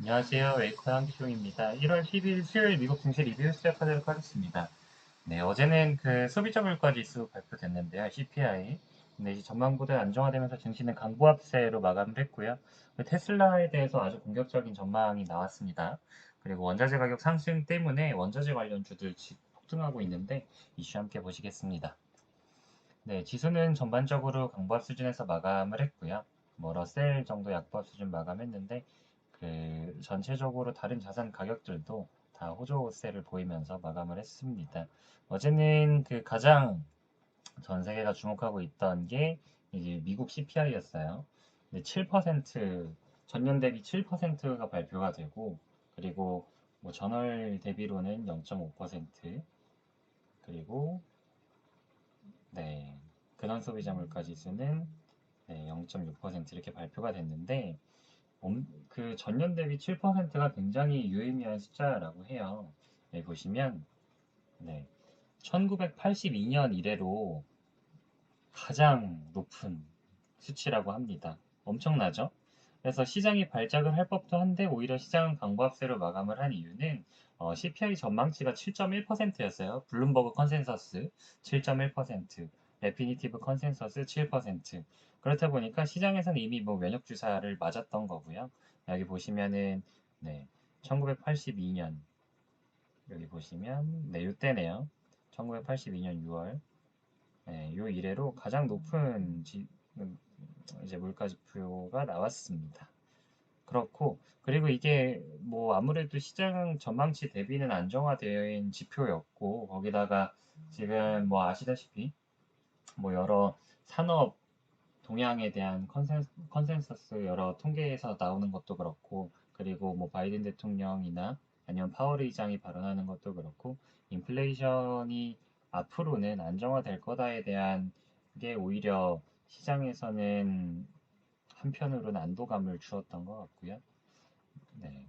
안녕하세요. 웨이커 한기종입니다. 1월 10일 수요일 미국 증시 리뷰 시작하도록 하겠습니다. 네, 어제는 그 소비자 물가 지수 발표됐는데요. CPI. 네, 이제 전망보다 안정화되면서 증시는 강보합세로 마감을 했고요. 그 테슬라에 대해서 아주 공격적인 전망이 나왔습니다. 그리고 원자재 가격 상승 때문에 원자재 관련 주들 폭등하고 있는데 이슈 함께 보시겠습니다. 네, 지수는 전반적으로 강보합 수준에서 마감을 했고요. 뭐 러셀 정도 약보합 수준 마감했는데 그 전체적으로 다른 자산 가격들도 다 호조세를 보이면서 마감을 했습니다. 어제는 그 가장 전 세계가 주목하고 있던 게 이제 미국 CPI였어요. 7% 전년 대비 7%가 발표가 되고 그리고 뭐 전월 대비로는 0.5% 그리고 네 근원 소비자 물가 지수는 네, 0.6% 이렇게 발표가 됐는데 그 전년 대비 7%가 굉장히 유의미한 숫자라고 해요. 여기 보시면 네, 1982년 이래로 가장 높은 수치라고 합니다. 엄청나죠? 그래서 시장이 발작을 할 법도 한데 오히려 시장은 강보합세로 마감을 한 이유는 CPI 전망치가 7.1%였어요. 블룸버그 컨센서스 7.1%, 레피니티브 컨센서스 7%. 그렇다 보니까 시장에서는 이미 뭐 면역 주사를 맞았던 거고요. 여기 보시면은 네, 1982년 여기 보시면 네, 이때네요. 1982년 6월 네, 요 이래로 가장 높은 이제 물가 지표가 나왔습니다. 그렇고 그리고 이게 뭐 아무래도 시장 전망치 대비는 안정화된 지표였고 거기다가 지금 뭐 아시다시피 뭐 여러 산업 동향에 대한 컨센서스 여러 통계에서 나오는 것도 그렇고 그리고 뭐 바이든 대통령이나 아니면 파월 의장이 발언하는 것도 그렇고 인플레이션이 앞으로는 안정화될 거다에 대한 게 오히려 시장에서는 한편으로는 안도감을 주었던 것 같고요. 네.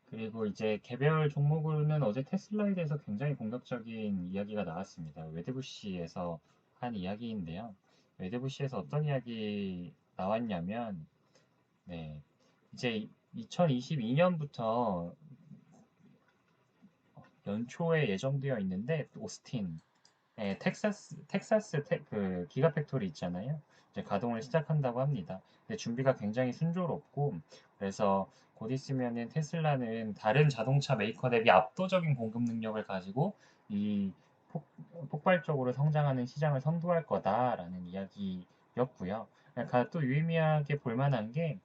그리고 이제 개별 종목으로는 어제 테슬라에 대해서 굉장히 공격적인 이야기가 나왔습니다. 웨드부시에서 한 이야기인데요. 웨드부시에서 어떤 이야기 나왔냐면, 네, 이제 2022년부터 연초에 예정되어 있는데 오스틴 텍사스 그 기가팩토리 있잖아요. 이제 가동을 시작한다고 합니다. 근데 준비가 굉장히 순조롭고 그래서 곧 있으면은 테슬라는 다른 자동차 메이커 대비 압도적인 공급 능력을 가지고 이 폭, 폭발적으로 성장하는 시장을 선도할 거다라는 이야기였고요. 그러니까 또 유의미하게 볼 만한 게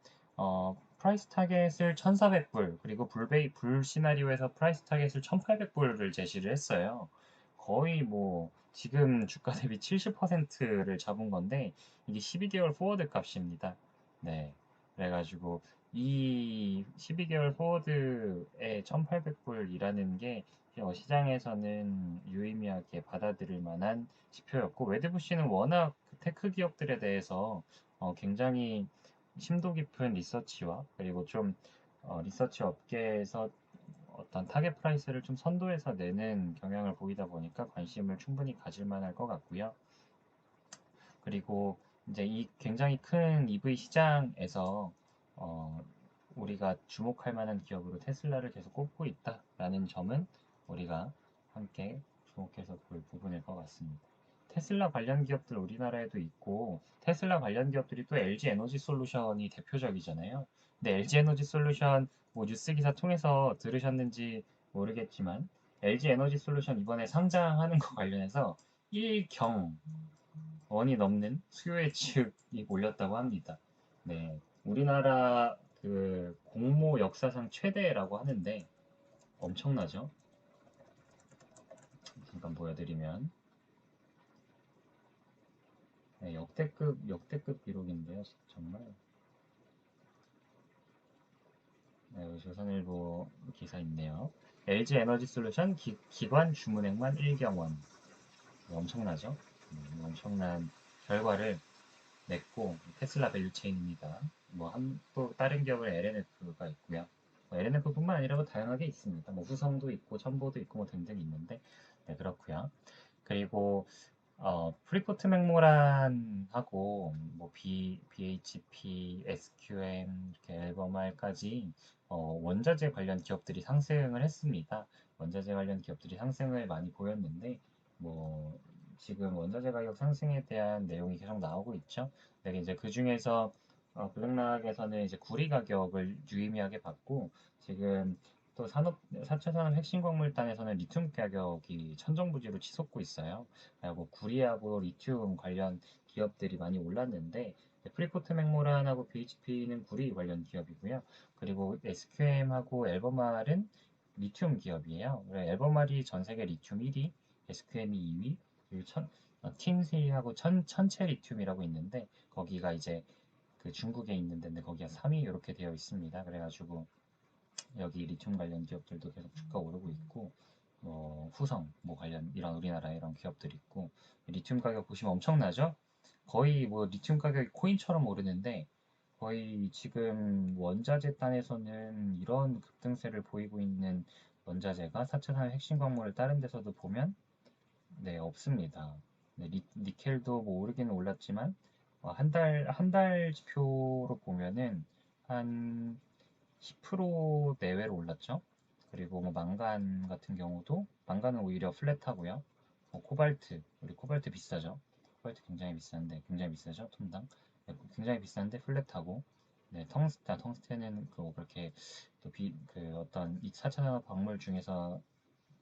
프라이스 타겟을 1,400불 그리고 불 시나리오에서 프라이스 타겟을 1,800불을 제시를 했어요. 거의 뭐 지금 주가 대비 70%를 잡은 건데 이게 12개월 포워드 값입니다. 네. 그래가지고 이 12개월 포워드에 1,800불이라는 게 시장에서는 유의미하게 받아들일 만한 지표였고 웨드부시는 워낙 그 테크 기업들에 대해서 굉장히 심도 깊은 리서치와 그리고 좀 리서치 업계에서 어떤 타겟 프라이스를 좀 선도해서 내는 경향을 보이다 보니까 관심을 충분히 가질 만할 것 같고요. 그리고 이제 이 굉장히 큰 EV 시장에서 어, 우리가 주목할 만한 기업으로 테슬라를 계속 꼽고 있다라는 점은 우리가 함께 주목해서 볼 부분일 것 같습니다. 테슬라 관련 기업들 우리나라에도 있고 테슬라 관련 기업들이 또 LG 에너지 솔루션이 대표적이잖아요. 근데 LG 에너지 솔루션 뭐 뉴스 기사 통해서 들으셨는지 모르겠지만 LG 에너지 솔루션 이번에 상장하는 거 관련해서 1경 원이 넘는 수요 예측이 몰렸다고 합니다. 네, 우리나라 그 공모 역사상 최대라고 하는데 엄청나죠? 잠깐 보여드리면 네, 역대급 기록인데요, 정말. 네, 여기 조선일보 기사 있네요. LG 에너지 솔루션 기관 주문액만 1경원. 엄청나죠? 엄청난 결과를 냈고 테슬라 밸류체인입니다. 또 다른 기업은 LNF가 있고요. LNF뿐만 아니라 뭐 다양하게 있습니다. 뭐 후성도 있고 첨보도 있고 뭐 등등 있는데 네, 그렇고요. 그리고 프리포트 맥모란하고 뭐 BHP, SQM, 이렇게 앨범알까지 원자재 관련 기업들이 상승을 했습니다. 원자재 관련 기업들이 상승을 많이 보였는데 뭐 지금 원자재 가격 상승에 대한 내용이 계속 나오고 있죠. 근데 이제 그 중에서 블랙락에서는 이제 구리 가격을 유의미하게 봤고 지금 또 4차 산업 핵심 광물단에서는 리튬 가격이 천정부지로 치솟고 있어요. 하고 구리하고 리튬 관련 기업들이 많이 올랐는데 프리포트 맥모란하고 BHP는 구리 관련 기업이고요. 그리고 SQM하고 앨범알은 리튬 기업이에요. 앨범알이 전 세계 리튬 1위, SQM이 2위, 그리고 틴세이하고 천체 리튬이라고 있는데 거기가 이제 그 중국에 있는 데인데 거기가 3위 이렇게 되어 있습니다. 그래가지고 여기 리튬 관련 기업들도 계속 주가 오르고 있고 후성 뭐 관련 이런 우리나라 이런 기업들 있고 리튬 가격 보시면 엄청나죠? 거의 뭐 리튬 가격이 코인처럼 오르는데 거의 지금 원자재 단에서는 이런 급등세를 보이고 있는 원자재가 4차 산업 핵심 광물을 다른 데서도 보면 네 없습니다. 네, 니켈도 뭐 오르기는 올랐지만 한 달 지표로 보면은 한 10% 내외로 올랐죠. 그리고 뭐 망간 같은 경우도 망간은 오히려 플랫하고요. 코발트, 우리 코발트 비싸죠. 코발트 굉장히 비싼데 굉장히 비싸죠. 톤당. 네, 굉장히 비싼데 플랫하고. 네, 텅스텐은 그렇게 그 어떤 2차 산업 광물 중에서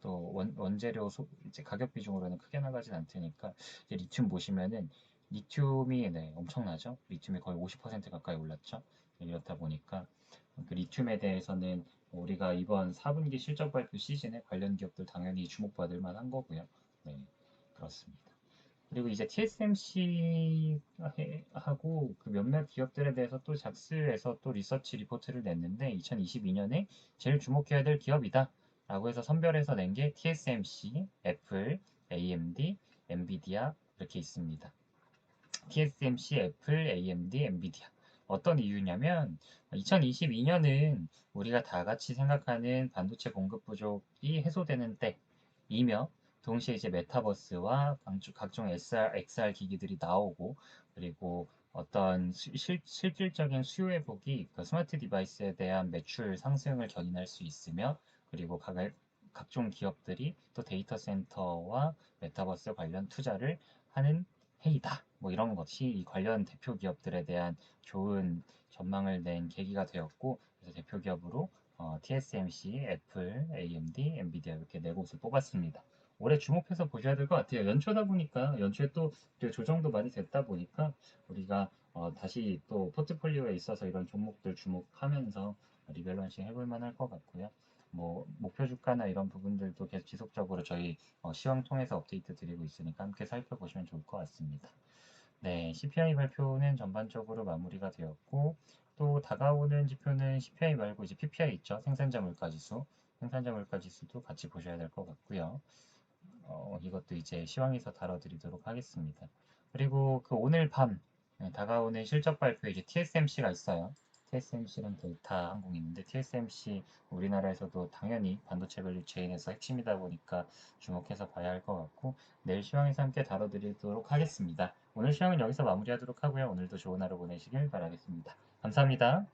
또 원재료 이제 가격 비중으로는 크게 나가진 않으니까 이제 리튬 보시면은 리튬이 네, 엄청나죠. 리튬이 거의 50% 가까이 올랐죠. 네, 이렇다 보니까 그 리튬에 대해서는 우리가 이번 4분기 실적 발표 시즌에 관련 기업들 당연히 주목받을 만한 거고요. 네, 그렇습니다. 그리고 이제 TSMC하고 그 몇몇 기업들에 대해서 또 작스에서 또 리서치 리포트를 냈는데 2022년에 제일 주목해야 될 기업이다 라고 해서 선별해서 낸 게 TSMC, 애플, AMD, 엔비디아 이렇게 있습니다. TSMC, 애플, AMD, 엔비디아. 어떤 이유냐면 2022년은 우리가 다 같이 생각하는 반도체 공급 부족이 해소되는 때이며 동시에 이제 메타버스와 각종 XR 기기들이 나오고 그리고 어떤 실질적인 수요 회복이 그 스마트 디바이스에 대한 매출 상승을 견인할 수 있으며 그리고 각종 기업들이 또 데이터 센터와 메타버스 관련 투자를 하는 해이다. 뭐 이런 것이 이 관련 대표 기업들에 대한 좋은 전망을 낸 계기가 되었고, 그래서 대표 기업으로 TSMC, 애플, AMD, 엔비디아 이렇게 네 곳을 뽑았습니다. 올해 주목해서 보셔야 될 것 같아요. 연초다 보니까 연초에 또 조정도 많이 됐다 보니까 우리가 다시 또 포트폴리오에 있어서 이런 종목들 주목하면서 리밸런싱 해볼 만할 것 같고요. 뭐 목표 주가나 이런 부분들도 계속 지속적으로 저희 시황 통해서 업데이트 드리고 있으니까 함께 살펴보시면 좋을 것 같습니다. 네, CPI 발표는 전반적으로 마무리가 되었고 또 다가오는 지표는 CPI 말고 이제 PPI 있죠. 생산자 물가 지수. 생산자 물가 지수도 같이 보셔야 될 것 같고요. 이것도 이제 시황에서 다뤄드리도록 하겠습니다. 그리고 그 오늘 밤 다가오는 실적 발표에 이제 TSMC가 있어요. TSMC는 데이터 항공이 있는데 TSMC 우리나라에서도 당연히 반도체 밸류 체인에서 핵심이다 보니까 주목해서 봐야 할 것 같고 내일 시황에서 함께 다뤄드리도록 하겠습니다. 오늘 시황은 여기서 마무리하도록 하고요. 오늘도 좋은 하루 보내시길 바라겠습니다. 감사합니다.